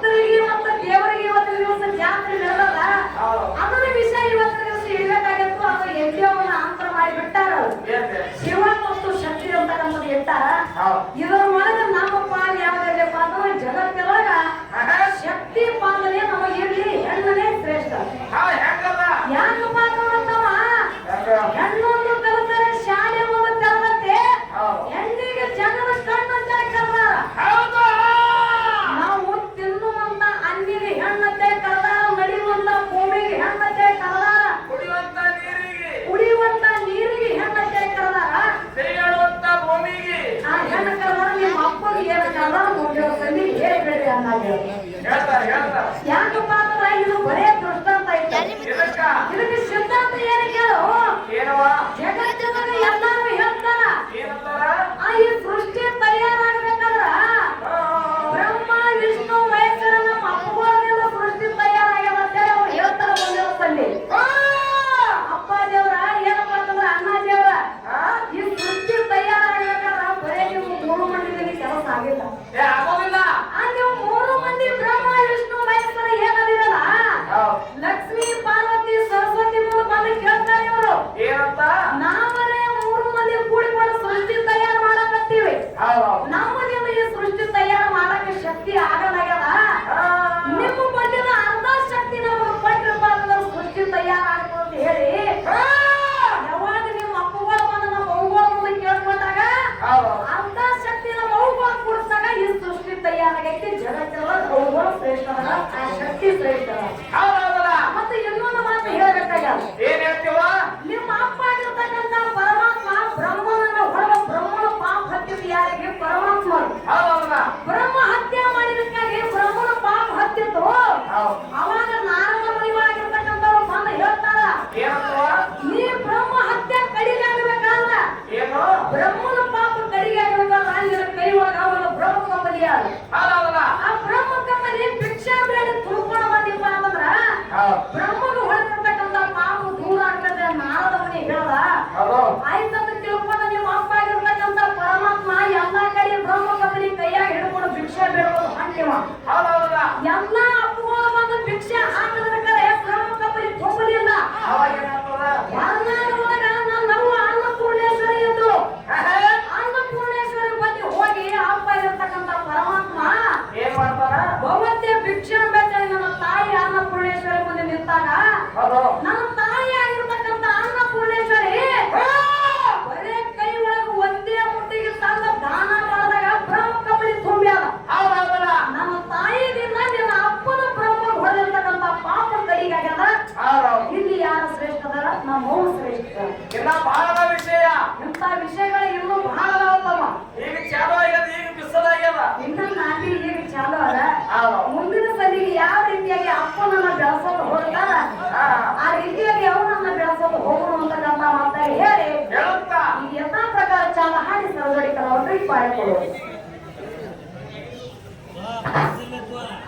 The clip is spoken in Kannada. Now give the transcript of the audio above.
ಭಕ್ತರಿಗೆ ಮತ್ತು ದೇವರಿಗೆ ಇವತ್ತಿನ ದಿವಸ ಜಾತ್ರೆ ನಡೆದದ ಅದರ ವಿಷಯ ಇವತ್ತಿನ ದಿವಸ ಹೇಳ್ಬೇಕಾಗಿತ್ತು. ಅದು ಯಜ್ಞವನ್ನ ಅಂತರ ಮಾಡಿ ಬಿಟ್ಟಾರ. ಶಿವ ಮತ್ತು ಶಕ್ತಿ ಅಂತಕ್ಕಂಥದ್ದು ಇಟ್ಟಾರ. ಇದರ ಒಳಗೆ ನಮ್ಮ ಪಾಲ್ ಯಾವ್ದಿಲ್ಲಪ್ಪ ಅಂದ್ರೆ ಜಗತ್ತಿನೊಳಗ ಶಕ್ತಿ ಪಾಲನೆ ನಮಗೆ ಇರ್ಲಿ, ಹೆಣ್ಣನೇ ಶ್ರೇಷ್ಠ. ಯಾಕಪ್ಪ ಅಂತವ ಹೆಣ್ಣೊಂದು ಕಲಿತರೆ ಶಾಲೆ ಒಂದು ತೆರದಂತೆ ಹೆಣ್ಣಿಗೆ ಜನರ ಕಣ್ಣಂತ ಕರ್ದಾರ. ನಾವು ತಿನ್ನುವಂತ ಅನ್ನಿಗೆ ಹೆಣ್ಣಂತೆ ಕರ್ದಾರ, ನಡಿಯುವಂತ ಭೂಮಿಗೆ ಹೆಣ್ಣಂತೆ ಕರ್ದಾರ, ಕುಡಿಯುವಂತ ನೀರಿಗೆ ಹೆಣ್ಣಂತೆ ಕರ್ದಾರ, ಆ ಹೆಣ್ಣು ಕರ್ದಾರ. ನಿಮ್ಮ ಅಪ್ಪಗೆ ಏನು ಕರ್ದಾರ ಮುಂದೆ ಹೇಳ್ಬೇಡ್ರಿ ಅನ್ನಾಗ. ಯಾಕಪ್ಪ ಅಂದ್ರೆ ಇದು ಬರೇ ದೃಷ್ಟಾಂತ ಐತೆ. ಇದಕ್ಕೆ ಸಿದ್ಧಾಂತ ಏನು ಕೇಳು? ಜಗತ್ತಿನಲ್ಲಿ ಎಲ್ಲಾರು ಹೇಳ್ತಾರ ಈ ಸೃಷ್ಟಿ ತಯಾರಾಗಬೇಕಾದ್ರ ಬ್ರಹ್ಮ ವಿಷ್ಣು ಮಹೇಶ್ವರ ನಮ್ಮ ಅಪ್ಪಗಳಿಂದ ಸೃಷ್ಟಿ ತಯಾರಾಗ್ಯದ ಅಂತ ಹೇಳಿ ಅವ್ರು ಹೇಳ್ತಾರ. ಒಂದೇ ಅಪ್ಪ ದೇವ್ರ ಏನಪ್ಪ ಅಂತಂದ್ರ ಅಣ್ಣ ದೇವ್ರ ಈ ಸೃಷ್ಟಿ ತಯಾರಾಗಬೇಕಾದ್ರ ಬರೇ ನೀವು 3 ಮಂದಿಗೆ ಕೆಲಸ ಆಗಿಲ್ಲ. ನೀವು 3 ಮಂದಿ ಬ್ರಹ್ಮ ವಿಷ್ಣು ಮಹೇಶ್ವರ ಏನದಿರಲ್ಲ, ಲಕ್ಷ್ಮೀ ಪಾರ್ವತಿ ಸರಸ್ವತಿ ಮುಂದೆ ಬಂದು ಕೇಳ್ತಾರೆ ಇವರು ನಾವರೇ 3 ಮಂದಿ ಕೂಡಿಕೊಂಡು ಸೃಷ್ಟಿ ತಯಾರು ಮಾಡಕತ್ತೀವಿ. ನಮ್ಮದಿಂದ ಈ ಸೃಷ್ಟಿ ತಯಾರು ಮಾಡಕ್ಕೆ ಶಕ್ತಿ ಆಗಲಾಗ್ಯದ. ನಿಮ್ಮ ಬಂದಿನ ಅರ್ಧ ಶಕ್ತಿ ನಮಗೆ ಕೊಟ್ಟಿರಪ್ಪ ಸೃಷ್ಟಿ ತಯಾರಾಗ್ತದೆ ಅಂತ ಹೇಳಿ ಯಾವಾಗ ನಿಮ್ಮ ಅಪ್ಪಗಳು ಬಂದು ನಮ್ಮ ಅವ್ಗಳ ಮುಂದೆ ಕೇಳ್ಕೊಂಡಾಗ ಅರ್ಧ ಶಕ್ತಿ ನಮ್ಮ ಅವ್ಗಳ ಕೊಡಿಸಿದಾಗ ಈ ಸೃಷ್ಟಿ ತಯಾರಾಗೈತಿ. ಜಗತ್ತಿನೊಳಗೆ ಅವ್ಗಳು ಶ್ರೇಷ್ಠ, ಆ ಶಕ್ತಿ ಶ್ರೇಷ್ಠ. ಮತ್ತೆ ಇನ್ನೊಂದು ಮಾತು ಹೇಳ್ಬೇಕಾಗ್ಯದ. ಏನ್ ಹೇಳ್ತೀವ? ನಿಮ್ಮ ಅಪ್ಪ ಆಗಿರ್ತಕ್ಕಂಥ ಪರಮಾತ್ಮ ಬ್ರಹ್ಮನನ್ನ ಹೊರಗ ಬ್ರಹ್ಮನ ಪಾಪ ಹತ್ತಿದ ಯಾರಿಗೆ? ಪರಮಾತ್ಮ. ಬ್ರಹ್ಮ ಹತ್ಯೆ ಮಾಡಿದಕ್ಕಾಗಿ ಬ್ರಹ್ಮನ ಪಾಪ ಹತ್ತಿತ್ತು. ಅವಾಗ ನಾರದ ಮುನಿಗಳಾಗಿರ್ತಕ್ಕಂಥವ್ರು ಬಂದು ಹೇಳ್ತಾರ, ನೀ ಬ್ರಹ್ಮ ಹತ್ಯೆ ಕಡಿಗೆ ಆಗಬೇಕಾದ್ರ ಬ್ರಹ್ಮನ ಪಾಪ ಕಡಿಗೆ ಆಗಬೇಕಾದ್ರ ನಿನ್ನ ಕೈ ಒಳಗ ಒಂದು ಬ್ರಹ್ಮ ಕಂಬನಿ ಅದ. ಆ ಬ್ರಹ್ಮ ಕಂಬನಿ ಭಿಕ್ಷಾ ಬೇಡ ತುಳ್ಕೊಂಡು ಬಂದಿಪ್ಪ ಅಂತಂದ್ರ ಬ್ರಹ್ಮನು ಹೊರಗಿರ್ತಕ್ಕಂಥ ಪಾಪ ದೂರ ಆಗ್ತದೆ. ನಾರದ ಮುನಿ ಹೇಳ್ದ, ಆಯ್ತಂತ ತಿಳ್ಕೊಂಡು ನಿಮ್ಮ ಅಪ್ಪ ಆಗಿರ್ತಕ್ಕಂಥ ಪರಮಾತ್ಮ ಎಲ್ಲಾ ಕಡೆ ಬ್ರಹ್ಮ ಕಂಬನಿ ಕೈಯಾಗ ಹಿಡ್ಕೊಂಡು ಭಿಕ್ಷೆ ಬೇಡಬಹುದು ಅಂತಿವ. ಎಲ್ಲಾ ಅಪ್ಪಗಳು ಬಂದು ಭಿಕ್ಷೆ ಹಾಕಿದ್ರೆ ಬ್ರಹ್ಮ ಕಂಬನಿ ತುಂಬಲಿಲ್ಲ. ಮಲೆನಾಡೊಳಗ ನನ್ನವ್ವ ಅನ್ನಪೂರ್ಣೇಶ್ವರಿ ಇದ್ರು. ಅನ್ನಪೂರ್ಣೇಶ್ವರಿ ಬಂದು ಹೋಗಿ ಅಪ್ಪ ಇರತಕ್ಕಂಥ ಪರಮಾತ್ಮ ಏನ್ ಮಾಡ್ತಾರ? ಭಗವತಿ ಭಿಕ್ಷೆ ಬೇಕಂದ್ರೆ ನನ್ನ ತಾಯಿ ಅನ್ನಪೂರ್ಣೇಶ್ವರಿ ಮುಂದೆ ನಿಂತಾಗ ನನ್ನ ತಾಯಿ ಆಗಿರ್ತಕ್ಕಂಥ ಅನ್ನಪೂರ್ಣೇಶ್ವರಿ ಬರೇ ಕೈ ಒಳಗೆ ಒಂದೇ ಮುಟ್ಟಿಗೆ ತಂದ ದಾನ ಮಾಡಿದಾಗ ಬ್ರಹ್ಮ ಕಂಬನಿ ತುಂಬ್ಯಾದ. ನನ್ನ ತಾಯಿದಿಂದ ನಿನ್ನ ಅಪ್ಪನ ಬ್ರಹ್ಮ ಹೊಡೆದಿರ್ತಕ್ಕಂಥ ಪಾಪ ಕಡಿಗಾಗ್ಯದ. ಇಲ್ಲಿ ಯಾರು ಶ್ರೇಷ್ಠದರ? ನಮ್ಮ ಅವ್ವ ಶ್ರೇಷ್ಠ. ಇನ್ನ ಬಹಳ ವಿಷಯ, ಇಂಥ ವಿಷಯಗಳು ಇನ್ನೂ ಬಹಳ ಅದಾವಮ್ಮ. ಈಗ ಚಾಲು ಆಗ್ಯದ, ಈಗ ಬಿಸಿಲಾಗ್ಯದ. ಇನ್ನ ನಾಟಿ ಈಗ ಚಾಲು ಅದ. ಮುಂದಿನ ಸಲಿಗೆ ಯಾವ ರೀತಿಯಾಗಿ ಅಪ್ಪನನ್ನ ಬೆಳೆಸೋದು ಹೋಗ್ತಾರ ಆ ರೀತಿಯಾಗಿ ಅವನನ್ನ ಬೆಳೆಸೋದು ಹೋಗೋಣ ಅಂತಕ್ಕಂಥ ಮಾತಾಡಿ ಹೇಳಿ ಹೇಳುತ್ತಾ ಈ ಯಥಾ ಪ್ರಕಾರ ಚಾಲ ಹಾಡಿ ಸರದಡಿ ಕಲಾವಂತರಿಗೆ ಪಾಯ ಕೊಡುವುದು.